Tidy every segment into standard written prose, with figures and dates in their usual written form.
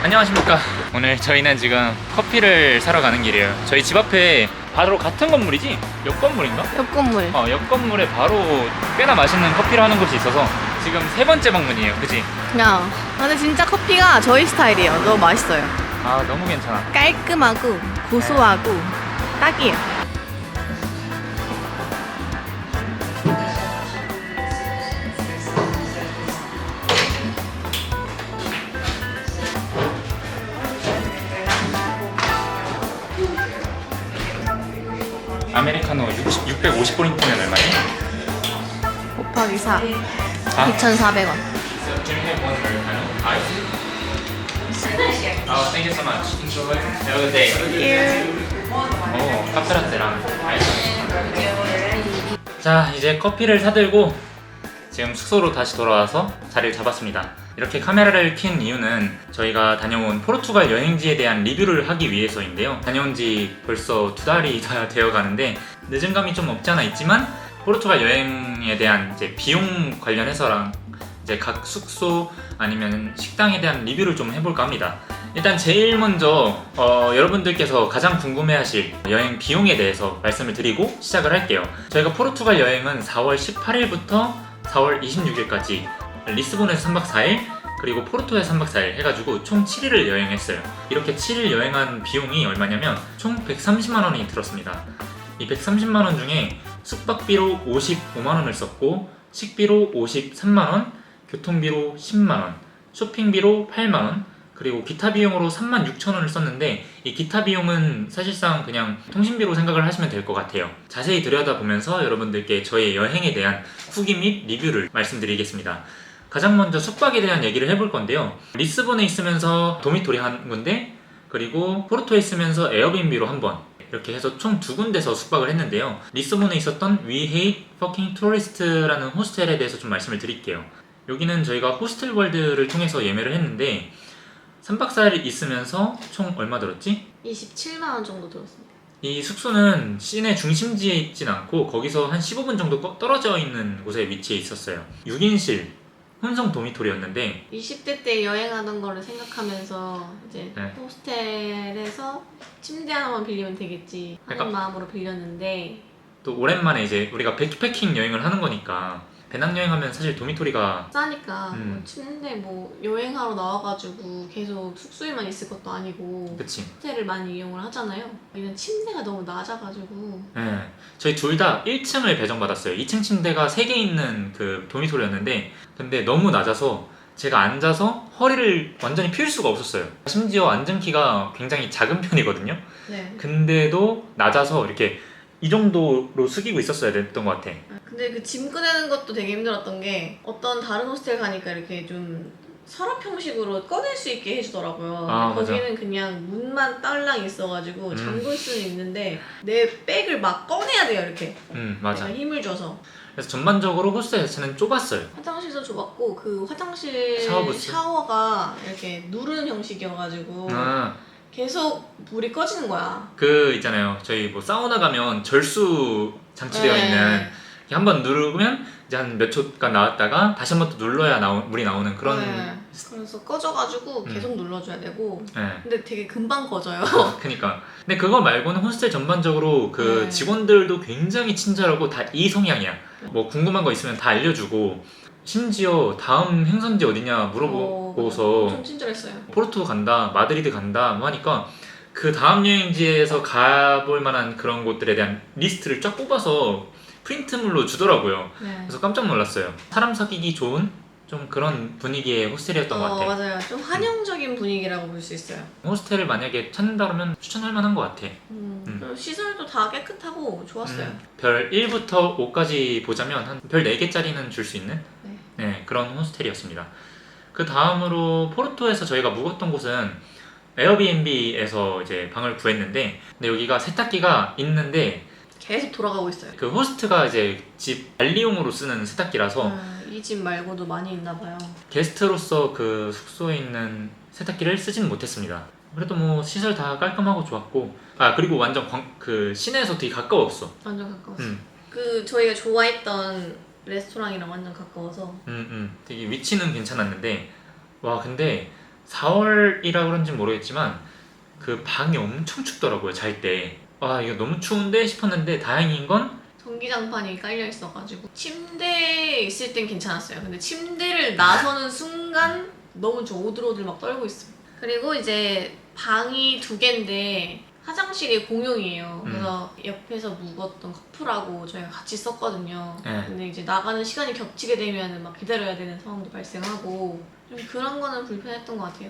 안녕하십니까. 오늘 저희는 지금 커피를 사러 가는 길이에요. 저희 집 앞에 바로 같은 건물이지? 옆 건물인가? 옆 건물. 옆 건물에 바로 꽤나 맛있는 커피를 하는 곳이 있어서 지금 세 번째 방문이에요. 그치? 야, 근데 진짜 커피가 저희 스타일이에요. 너무 맛있어요. 아, 너무 괜찮아. 깔끔하고 고소하고 딱이에요. 아메리카노 650포인트면 얼마지? 곱하기 4. 아? 2,400원. Can you have one Americano? Ice? Oh, thank you so much. Enjoy. Have a good day. 오, 카페라떼랑 아이스. 자, 이제 커피를 사들고 지금 숙소로 다시 돌아와서 자리를 잡았습니다. 이렇게 카메라를 켠 이유는 저희가 다녀온 포르투갈 여행지에 대한 리뷰를 하기 위해서인데요. 다녀온 지 벌써 2달이 다 되어 가는데 늦은 감이 좀 없지 않아 있지만 포르투갈 여행에 대한 이제 비용 관련해서랑 이제 각 숙소 아니면 식당에 대한 리뷰를 좀 해볼까 합니다. 일단 제일 먼저 여러분들께서 가장 궁금해하실 여행 비용에 대해서 말씀을 드리고 시작을 할게요. 저희가 포르투갈 여행은 4월 18일부터 4월 26일까지 리스본에서 3박 4일 그리고 포르토에서 3박 4일 해가지고 총 7일을 여행했어요. 이렇게 7일 여행한 비용이 얼마냐면 총 130만 원이 들었습니다. 이 130만 원 중에 숙박비로 55만 원을 썼고 식비로 53만 원, 교통비로 10만 원, 쇼핑비로 8만 원, 그리고 기타 비용으로 36,000원을 썼는데 이 기타 비용은 사실상 그냥 통신비로 생각을 하시면 될 것 같아요. 자세히 들여다보면서 여러분들께 저의 여행에 대한 후기 및 리뷰를 말씀드리겠습니다. 가장 먼저 숙박에 대한 얘기를 해볼 건데요. 리스본에 있으면서 도미토리 한 군데, 그리고 포르토에 있으면서 에어비앤비로 한 번, 이렇게 해서 총 2군데서 숙박을 했는데요. 리스본에 있었던 We Hate Fucking Tourist라는 호스텔에 대해서 좀 말씀을 드릴게요. 여기는 저희가 호스텔 월드를 통해서 예매를 했는데 3박 4일 있으면서 총 얼마 들었지? 27만 원 정도 들었습니다. 이 숙소는 시내 중심지에 있진 않고 거기서 한 15분 정도 떨어져 있는 곳에 위치해 있었어요. 6인실 혼성 도미토리였는데 20대 때 여행하던 거를 생각하면서 이제 네. 호스텔에서 침대 하나만 빌리면 되겠지 하는 그러니까- 마음으로 빌렸는데 또 오랜만에 이제 우리가 백패킹 여행을 하는 거니까 배낭여행하면 사실 도미토리가 싸니까 뭐 침대 뭐 여행하러 나와가지고 계속 숙소에만 있을 것도 아니고 그치. 호텔을 많이 이용을 하잖아요. 여기는 침대가 너무 낮아가지고 네. 저희 둘 다 1층을 배정받았어요. 2층 침대가 3개 있는 그 도미토리였는데 근데 너무 낮아서 제가 앉아서 허리를 완전히 펼 수가 없었어요. 심지어 앉은 키가 굉장히 작은 편이거든요. 네. 근데도 낮아서 이렇게 이 정도로 숙이고 있었어야 됐던 것 같아. 근데 그 짐 꺼내는 것도 되게 힘들었던 게 어떤 다른 호스텔 가니까 이렇게 좀 서랍 형식으로 꺼낼 수 있게 해주더라고요. 아, 근데 맞아. 거기는 그냥 문만 딸랑 있어가지고 잠글 수는 있는데 내 백을 막 꺼내야 돼요 이렇게. 맞아. 내가 힘을 줘서. 그래서 전반적으로 호스텔 자체는 좁았어요. 화장실도 좁았고 그 화장실 샤워부스? 샤워가 이렇게 누르는 형식이어가지고 아, 계속 불이 꺼지는 거야. 그 있잖아요. 저희 뭐 사우나 가면 절수 장치되어 네. 있는 한번 누르면 이제 한 몇 초간 나왔다가 다시 한 번 또 눌러야 물이 나오는 그런. 네. 그래서 꺼져가지고 계속 눌러줘야 되고. 네. 근데 되게 금방 꺼져요. 그니까. 근데 그거 말고는 호스텔 전반적으로 그 네. 직원들도 굉장히 친절하고 다 이 성향이야. 뭐 궁금한 거 있으면 다 알려주고 심지어 다음 행선지 어디냐 물어보고서 엄청 친절했어요. 포르투 간다, 마드리드 간다 뭐 하니까 그 다음 여행지에서 가볼 만한 그런 곳들에 대한 리스트를 쫙 뽑아서 프린트물로 주더라고요. 네. 그래서 깜짝 놀랐어요. 사람 사귀기 좋은 좀 그런 분위기의 호스텔이었던 것 같아. 맞아요. 좀 환영적인 분위기라고 볼 수 있어요. 호스텔을 만약에 찾는다 그러면 추천할 만한 것 같아. 그리고 시설도 다 깨끗하고 좋았어요. 별 1부터 5까지 보자면 한 별 4개짜리는 줄 수 있는 네. 네, 그런 호스텔이었습니다. 그 다음으로 포르토에서 저희가 묵었던 곳은 에어비앤비에서 이제 방을 구했는데 근데 여기가 세탁기가 있는데 계속 돌아가고 있어요. 그 호스트가 이제 집 관리용으로 쓰는 세탁기라서 이 집 말고도 많이 있나 봐요. 게스트로서 그 숙소에 있는 세탁기를 쓰진 못했습니다. 그래도 뭐 시설 다 깔끔하고 좋았고 그리고 완전 그 시내에서 되게 가까웠어. 완전 가까웠어요. 그 저희가 좋아했던 레스토랑이랑 완전 가까워서 되게 위치는 괜찮았는데 와 근데 4월이라 그런지 모르겠지만 그 방이 엄청 춥더라고요, 잘 때. 아, 이거 너무 추운데 싶었는데 다행인 건 전기장판이 깔려 있어가지고 침대에 있을 땐 괜찮았어요. 근데 침대를 나서는 순간 너무 저 오들오들 막 떨고 있어요. 그리고 이제 방이 2개인데 화장실이 공용이에요. 그래서 옆에서 묵었던 커플하고 저희가 같이 썼거든요. 네. 근데 이제 나가는 시간이 겹치게 되면 막 기다려야 되는 상황도 발생하고 좀 그런 거는 불편했던 것 같아요.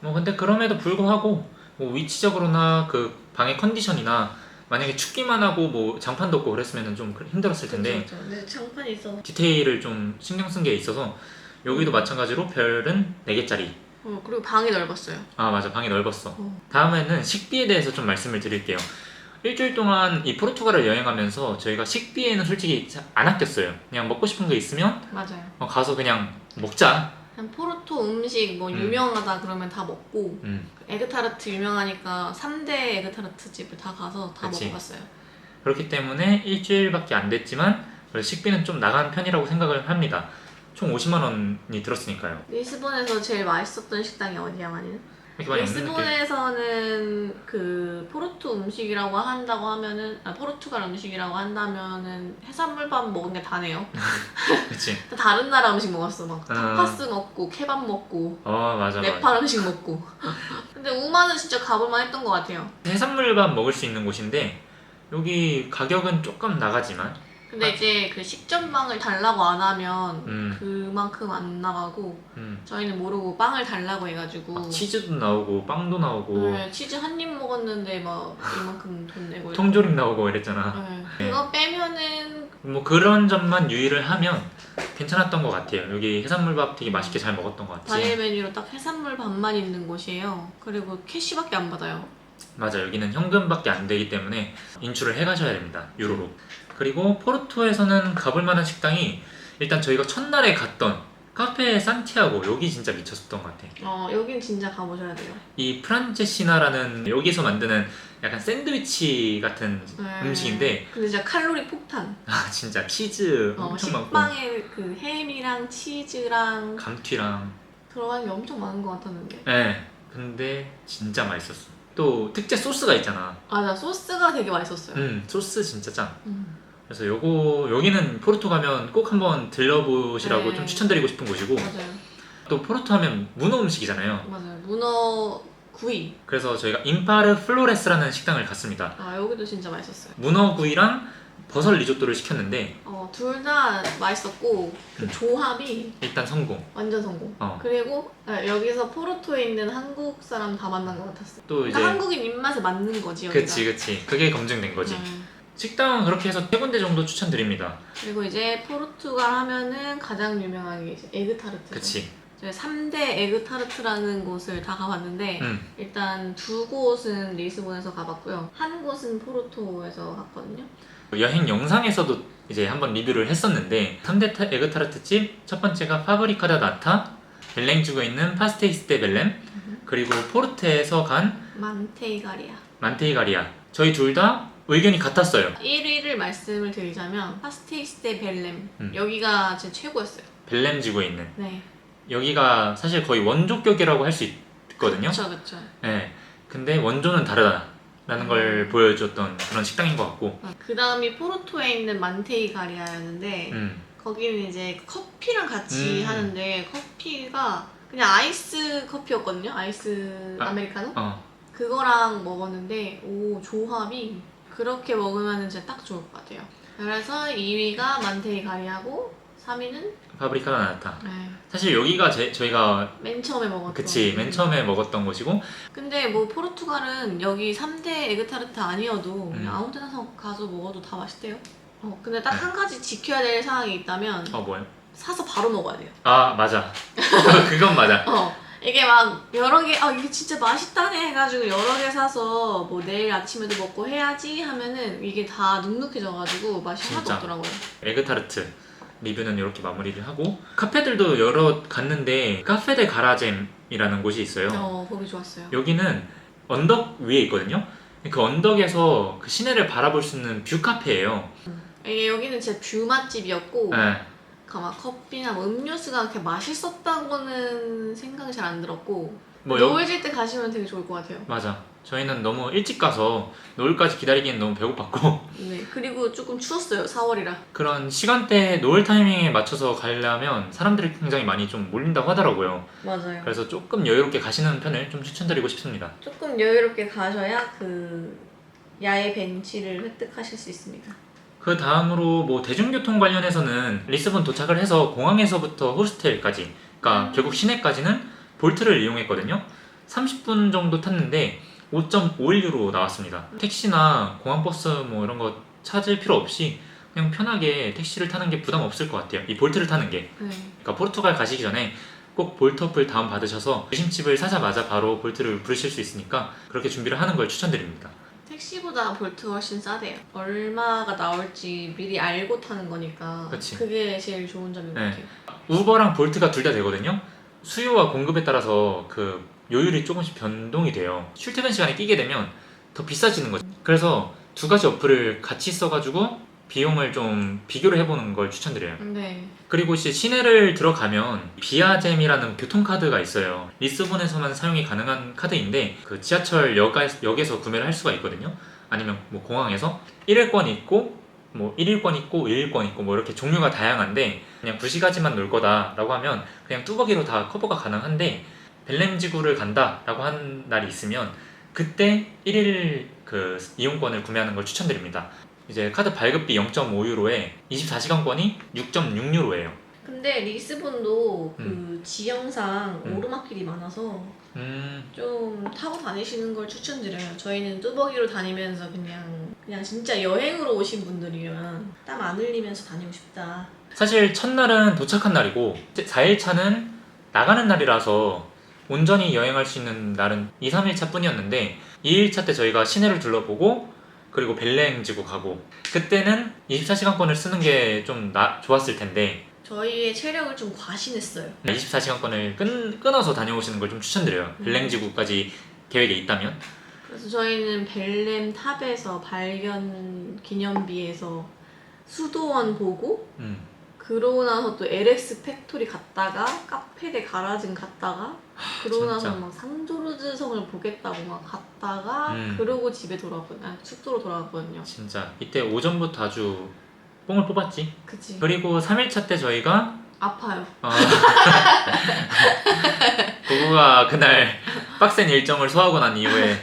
뭐 근데 그럼에도 불구하고 뭐 위치적으로나 그 방의 컨디션이나 만약에 춥기만 하고 뭐 장판도 없고 그랬으면 좀 힘들었을 텐데 그쵸. 근데 장판이 있어서 디테일을 좀 신경 쓴 게 있어서 여기도 마찬가지로 별은 4개짜리. 그리고 방이 넓었어요. 아 맞아, 방이 넓었어. 다음에는 식비에 대해서 좀 말씀을 드릴게요. 일주일 동안 이 포르투갈을 여행하면서 저희가 식비에는 솔직히 안 아꼈어요. 그냥 먹고 싶은 게 있으면 맞아요. 가서 그냥 먹자. 그냥 포르토 음식 뭐 유명하다 그러면 다 먹고 에그타르트 유명하니까 3대 에그타르트 집을 다 가서 다 그치. 먹어봤어요. 그렇기 때문에 일주일밖에 안 됐지만 식비는 좀 나간 편이라고 생각을 합니다. 총 50만 원이 들었으니까요. 리스본에서 제일 맛있었던 식당이 어디야, 마니는? 이렇게 많이 없는 느낌. 리스본에서는 그 포르투 음식이라고 한다고 하면은 포르투갈 음식이라고 한다면은 해산물밥 먹은 게 다네요. 그치. 다른 나라 음식 먹었어. 막 타파스 먹고 케밥 먹고 맞아. 네팔 음식 먹고. 근데 우마는 진짜 가볼만 했던 것 같아요. 해산물밥 먹을 수 있는 곳인데 여기 가격은 조금 나가지만 근데 이제 그 식전빵을 달라고 안 하면 그만큼 안 나가고 저희는 모르고 빵을 달라고 해가지고 치즈도 나오고 빵도 나오고 네, 치즈 한 입 먹었는데 막 이만큼 돈 내고 통조림 나오고 이랬잖아. 네. 그거 빼면은 뭐 그런 점만 유의를 하면 괜찮았던 것 같아요. 여기 해산물밥 되게 맛있게 잘 먹었던 것 같지. 과일 메뉴로 딱 해산물 밥만 있는 곳이에요. 그리고 캐시밖에 안 받아요. 맞아, 여기는 현금밖에 안 되기 때문에 인출을 해 가셔야 됩니다, 유로로. 그리고 포르투에서는 가볼 만한 식당이 일단 저희가 첫날에 갔던 카페 산티아고, 여기 진짜 미쳤었던 것 같아. 여긴 진짜 가보셔야 돼요. 이 프란체시나라는 여기서 만드는 약간 샌드위치 같은 음식인데 근데 진짜 칼로리 폭탄. 진짜 치즈 엄청 많고 식빵에 그 햄이랑 치즈랑 감튀랑 들어간 게 엄청 많은 것 같았는데. 네, 근데 진짜 맛있었어. 또 특제 소스가 있잖아. 나 소스가 되게 맛있었어요. 소스 진짜 짱. 그래서 여기는 포르투 가면 꼭 한번 들러보시라고 좀 추천드리고 싶은 곳이고. 맞아요. 또 포르투 하면 문어 음식이잖아요. 맞아요. 문어 구이. 그래서 저희가 임파르 플로레스라는 식당을 갔습니다. 여기도 진짜 맛있었어요. 문어 구이랑 버섯 리조또를 시켰는데 둘 다 맛있었고 그 조합이 일단 성공. 완전 성공. 어. 그리고 여기서 포르토에 있는 한국 사람 다 만난 것 같았어요. 또 그러니까 이제 한국인 입맛에 맞는 거지 여기가. 그치 그게 검증된 거지. 식당은 그렇게 해서 3군데 정도 추천드립니다. 그리고 이제 포르투갈 하면은 가장 유명한 게 이제 에그타르트. 그치. 저희 3대 에그타르트라는 곳을 다 가봤는데 일단 2곳은 리스본에서 가봤고요. 한 곳은 포르토에서 갔거든요. 여행 영상에서도 이제 한번 리뷰를 했었는데 3대 에그타르트집 첫 번째가 파브리카다 나타, 벨랭주고 있는 파스테이스테 벨렘, 그리고 포르테에서 간 만테이가리아. 저희 둘 다 의견이 같았어요. 1위를 말씀을 드리자면 파스테이스테 벨렘. 여기가 제 최고였어요. 벨렘지구에 있는. 네. 여기가 사실 거의 원조격이라고 할 수 있거든요. 그쵸. 네. 근데 원조는 다르다라는 걸 보여줬던 그런 식당인 것 같고. 그 다음이 포르토에 있는 만테이가리아였는데 거기는 이제 커피랑 같이 하는데 커피가 그냥 아이스 커피였거든요. 아이스 아메리카노? 그거랑 먹었는데 조합이 그렇게 먹으면 진짜 딱 좋을 것 같아요. 그래서 2위가 만테이가리아고 3위는 파브리카다 나타. 사실 여기가 저희가 맨 처음에 먹었던. 그치, 맨 처음에 먹었던 곳이고. 근데 뭐 포르투갈은 여기 3대 에그타르트 아니어도 그냥 아무 데나 가서 먹어도 다 맛있대요. 근데 딱 한 가지 지켜야 될 사항이 있다면 뭐요? 사서 바로 먹어야 돼요. 맞아. 그건 맞아. 이게 막 여러 개 이게 진짜 맛있다네 해가지고 여러 개 사서 뭐 내일 아침에도 먹고 해야지 하면은 이게 다 눅눅해져가지고 맛이 하나도 없더라고요. 에그타르트 리뷰는 이렇게 마무리를 하고, 카페들도 여러 갔는데 카페데 가라젬이라는 곳이 있어요. 거기 좋았어요. 여기는 언덕 위에 있거든요. 그 언덕에서 그 시내를 바라볼 수 있는 뷰 카페예요. 이게 여기는 진짜 뷰 맛집이었고 네. 막 커피나 뭐 음료수가 그렇게 맛있었다고는 생각이 잘 안 들었고 뭐 노을질 때 가시면 되게 좋을 것 같아요. 맞아. 저희는 너무 일찍 가서 노을까지 기다리기엔 너무 배고팠고 네, 그리고 조금 추웠어요. 4월이라. 그런 시간대 노을 타이밍에 맞춰서 가려면 사람들이 굉장히 많이 좀 몰린다고 하더라고요. 맞아요. 그래서 조금 여유롭게 가시는 편을 좀 추천드리고 싶습니다. 조금 여유롭게 가셔야 그 야외 벤치를 획득하실 수 있습니다. 그 다음으로 뭐 대중교통 관련해서는 리스본 도착을 해서 공항에서부터 호스텔까지, 그러니까 결국 시내까지는 볼트를 이용했거든요. 30분 정도 탔는데 5.51유로 나왔습니다. 택시나 공항버스 뭐 이런 거 찾을 필요 없이 그냥 편하게 택시를 타는 게 부담 없을 것 같아요. 이 볼트를 타는 게. 네. 그러니까 포르투갈 가시기 전에 꼭 볼트 어플 다운 받으셔서 유심칩을 사자마자 바로 볼트를 부르실 수 있으니까 그렇게 준비를 하는 걸 추천드립니다. 택시보다 볼트가 훨씬 싸대요. 얼마가 나올지 미리 알고 타는 거니까 그치. 그게 제일 좋은 점인 것 네. 같아요. 우버랑 볼트가 둘 다 되거든요. 수요와 공급에 따라서 그 요율이 조금씩 변동이 돼요. 출퇴근 시간에 끼게 되면 더 비싸지는 거죠. 그래서 두 가지 어플을 같이 써가지고 비용을 좀 비교를 해보는 걸 추천드려요. 네. 그리고 이제 시내를 들어가면 비아잼이라는 교통카드가 있어요. 리스본에서만 사용이 가능한 카드인데 그 지하철 역에서 구매를 할 수가 있거든요. 아니면 뭐 공항에서 1회권 있고 뭐 1일권 있고 2일권 있고 뭐 이렇게 종류가 다양한데 그냥 2시까지만 놀 거다라고 하면 그냥 뚜벅이로 다 커버가 가능한데 벨렘지구를 간다라고 한 날이 있으면 그때 1일 그 이용권을 구매하는 걸 추천드립니다. 이제 카드 발급비 0.5유로에 24시간권이 6.6유로예요. 근데 리스본도 그 지형상 오르막길이 많아서 좀 타고 다니시는 걸 추천드려요. 저희는 뚜벅이로 다니면서 그냥 진짜 여행으로 오신 분들이면 땀 안 흘리면서 다니고 싶다. 사실 첫날은 도착한 날이고 4일차는 나가는 날이라서 온전히 여행할 수 있는 날은 2, 3일차 뿐이었는데 2일차 때 저희가 시내를 둘러보고 그리고 벨랭지구 가고 그때는 24시간권을 쓰는 게 좀 좋았을 텐데 저희의 체력을 좀 과신했어요. 24시간권을 끊어서 다녀오시는 걸 좀 추천드려요. 벨랭지구까지 계획에 있다면. 그래서 저희는 벨렘 탑에서 발견 기념비에서 수도원 보고 그러고 나서 또 LX 팩토리 갔다가 카페 데 가라진 갔다가 그러고 나서 진짜. 막 상조르즈 성을 보겠다고 막 갔다가 그러고 집에 돌아왔거든요. 숙소로 돌아왔거든요. 진짜 이때 오전부터 아주 뽕을 뽑았지. 그치. 그리고 3일차 때 저희가 아파요. 부부가 그날 빡센 일정을 소화하고 난 이후에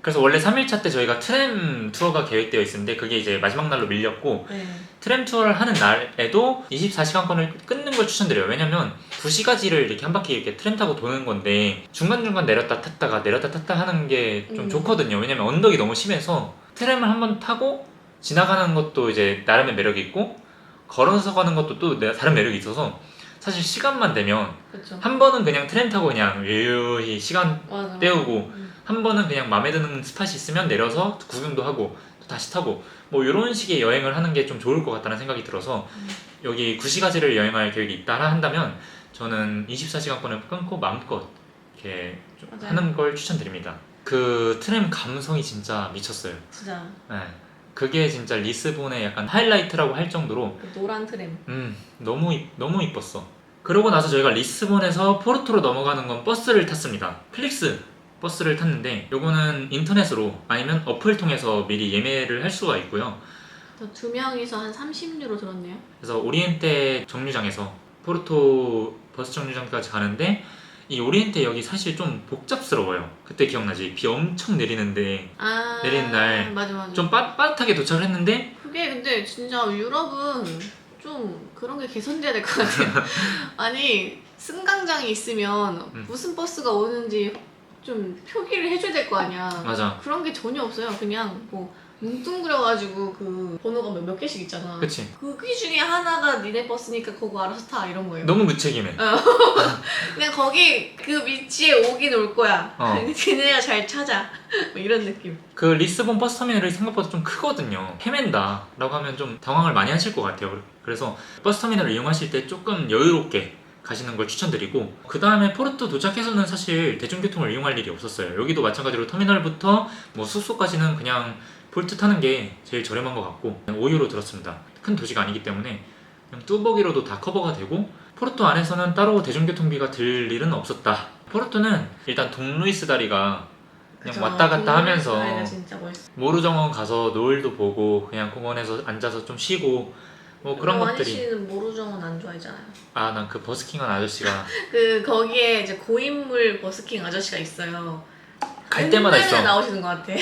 그래서 원래 3일차 때 저희가 트램 투어가 계획되어 있었는데 그게 이제 마지막 날로 밀렸고 네. 트램 투어를 하는 날에도 24시간권을 끊는 걸 추천드려요. 왜냐면 2시까지를 이렇게 한 바퀴 이렇게 트램 타고 도는 건데 중간중간 내렸다 탔다 하는 게 좀 좋거든요. 왜냐면 언덕이 너무 심해서 트램을 한번 타고 지나가는 것도 이제 나름의 매력이 있고 걸어서 가는 것도 또 다른 매력이 있어서 사실 시간만 되면 그쵸. 한 번은 그냥 트램 타고 그냥 유유히 시간 맞아. 때우고 한 번은 그냥 마음에 드는 스팟이 있으면 내려서 구경도 하고 또 다시 타고 뭐 이런 식의 여행을 하는 게 좀 좋을 것 같다는 생각이 들어서 여기 9시가지를 여행할 계획이 있다 한다면 저는 24시간권을 끊고 마음껏 이렇게 좀 맞아요. 하는 걸 추천드립니다. 그 트램 감성이 진짜 미쳤어요. 진짜 네. 그게 진짜 리스본의 약간 하이라이트라고 할 정도로 그 노란 트램. 너무 이뻤어. 그러고 나서 저희가 리스본에서 포르토로 넘어가는 건 버스를 탔습니다. 플릭스 버스를 탔는데 요거는 인터넷으로 아니면 어플 통해서 미리 예매를 할 수가 있고요. 저 2명이서 한 30유로 들었네요. 그래서 오리엔테 정류장에서 포르토 버스 정류장까지 가는데 이 오리엔테 역이 사실 좀 복잡스러워요. 그때 기억나지? 비 엄청 내리는데 내리는 날 맞아. 좀 빠듯하게 도착을 했는데 그게 근데 진짜 유럽은 좀 그런 게 개선돼야 될 것 같아요. 아니 승강장이 있으면 무슨 버스가 오는지 좀 표기를 해줘야 될 거 아니야. 맞아. 그런 게 전혀 없어요. 그냥 뭐 뭉뚱그려가지고 그 번호가 몇 개씩 있잖아. 그치? 거기 중에 하나가 니네 버스니까 그거 알아서 타 이런 거예요. 너무 무책임해. 그냥 거기 그 위치에 오긴 올 거야. 니네가 잘 찾아. 뭐 이런 느낌. 그 리스본 버스터미널이 생각보다 좀 크거든요. 헤맨다 라고 하면 좀 당황을 많이 하실 것 같아요. 그래서 버스터미널을 이용하실 때 조금 여유롭게 가시는 걸 추천드리고 그 다음에 포르토 도착해서는 사실 대중교통을 이용할 일이 없었어요. 여기도 마찬가지로 터미널부터 뭐 숙소까지는 그냥 볼트 타는 게 제일 저렴한 것 같고 5유로 들었습니다. 큰 도시가 아니기 때문에 그냥 뚜벅이로도 다 커버가 되고 포르투 안에서는 따로 대중교통비가 들 일은 없었다. 포르투는 일단 동루이스 다리가 그냥 그쵸. 왔다 갔다 하면서 동물원에서 진짜 멋있어. 모루정원 가서 노을도 보고 그냥 공원에서 앉아서 좀 쉬고 뭐 그런 와니 것들이. 씨는 모루정원 안 좋아하잖아요. 아, 난 그 버스킹한 아저씨가 그 거기에 이제 고인물 버스킹 아저씨가 있어요. 갈 때마다 맨날 있어. 나오시는 것 같아.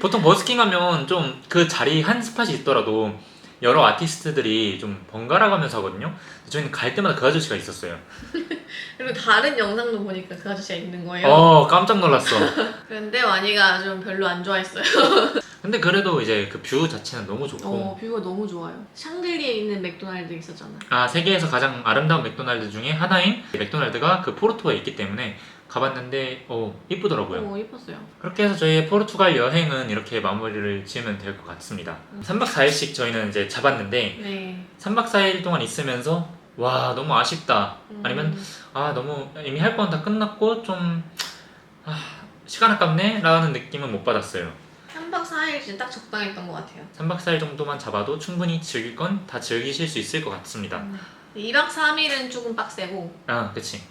보통 버스킹 하면 좀 그 자리 한 스팟이 있더라도 여러 아티스트들이 좀 번갈아 가면서 하거든요. 저희는 갈 때마다 그 아저씨가 있었어요. 그리고 다른 영상도 보니까 그 아저씨가 있는 거예요. 깜짝 놀랐어. 그런데 와니가 좀 별로 안 좋아했어요. 근데 그래도 이제 그 뷰 자체는 너무 좋고. 뷰가 너무 좋아요. 샹들리에 있는 맥도날드 있었잖아. 아, 세계에서 가장 아름다운 맥도날드 중에 하나인 맥도날드가 그 포르투에 있기 때문에 가봤는데 이쁘더라고요. 예뻤어요. 그렇게 해서 저희의 포르투갈 여행은 이렇게 마무리를 지으면 될 것 같습니다. 3박 4일씩 저희는 이제 잡았는데 네. 3박 4일 동안 있으면서 와, 너무 아쉽다. 아니면 너무 이미 할 건 다 끝났고 좀 시간 아깝네? 라는 느낌은 못 받았어요. 3박 4일 진짜 딱 적당했던 것 같아요. 3박 4일 정도만 잡아도 충분히 즐길 건 다 즐기실 수 있을 것 같습니다. 2박 3일은 조금 빡세고. 그치.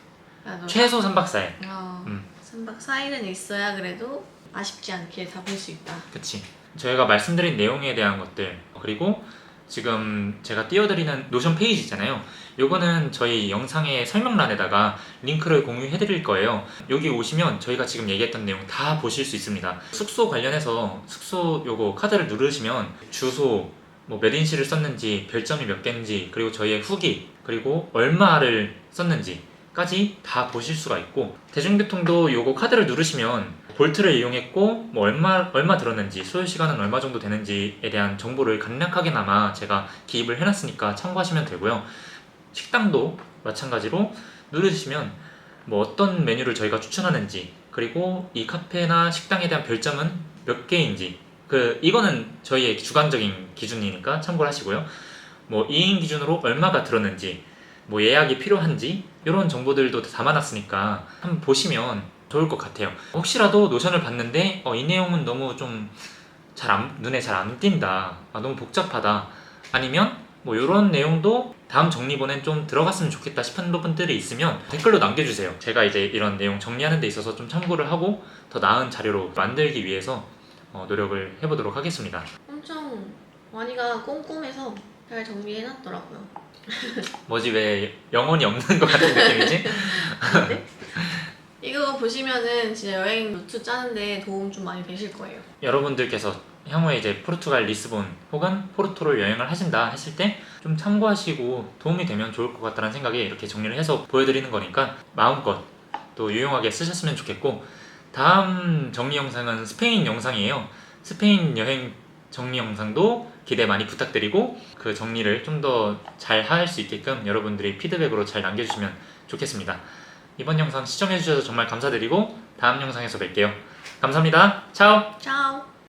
그래도 최소 3박 4일. 3박 4일은 있어야 그래도 아쉽지 않게 다 볼 수 있다. 그치. 저희가 말씀드린 내용에 대한 것들, 그리고 지금 제가 띄워드리는 노션 페이지 있잖아요. 요거는 저희 영상의 설명란에다가 링크를 공유해 드릴 거예요. 여기 오시면 저희가 지금 얘기했던 내용 다 보실 수 있습니다. 숙소 관련해서 숙소 요거 카드를 누르시면 주소, 뭐 몇 인실을 썼는지, 별점이 몇 개인지, 그리고 저희의 후기, 그리고 얼마를 썼는지 까지 다 보실 수가 있고, 대중교통도 요거 카드를 누르시면 볼트를 이용했고 뭐 얼마 들었는지, 소요 시간은 얼마 정도 되는지에 대한 정보를 간략하게나마 제가 기입을 해놨으니까 참고하시면 되고요. 식당도 마찬가지로 누르시면 뭐 어떤 메뉴를 저희가 추천하는지, 그리고 이 카페나 식당에 대한 별점은 몇 개인지, 이거는 저희의 주관적인 기준이니까 참고를 하시고요. 뭐 2인 기준으로 얼마가 들었는지, 뭐 예약이 필요한지, 이런 정보들도 다 담아놨으니까 한번 보시면 좋을 것 같아요. 혹시라도 노션을 봤는데 이 내용은 너무 좀 눈에 잘 안 띈다, 너무 복잡하다, 아니면 뭐 이런 내용도 다음 정리본엔 좀 들어갔으면 좋겠다 싶은 부분들이 있으면 댓글로 남겨주세요. 제가 이제 이런 내용 정리하는 데 있어서 좀 참고를 하고 더 나은 자료로 만들기 위해서 노력을 해보도록 하겠습니다. 엄청 와니가 꼼꼼해서 잘 정리해놨더라고요. 뭐지, 왜 영혼이 없는 것 같은 느낌이지? 네? 이거 보시면은 진짜 여행 루트 짜는데 도움 좀 많이 되실 거예요. 여러분들께서 향후에 이제 포르투갈 리스본 혹은 포르토를 여행을 하신다 했을 때 좀 참고하시고 도움이 되면 좋을 것 같다는 생각에 이렇게 정리를 해서 보여드리는 거니까 마음껏 또 유용하게 쓰셨으면 좋겠고, 다음 정리 영상은 스페인 영상이에요. 스페인 여행 정리 영상도 기대 많이 부탁드리고, 그 정리를 좀 더 잘 할 수 있게끔 여러분들이 피드백으로 잘 남겨주시면 좋겠습니다. 이번 영상 시청해주셔서 정말 감사드리고 다음 영상에서 뵐게요. 감사합니다. 차오! 짜오!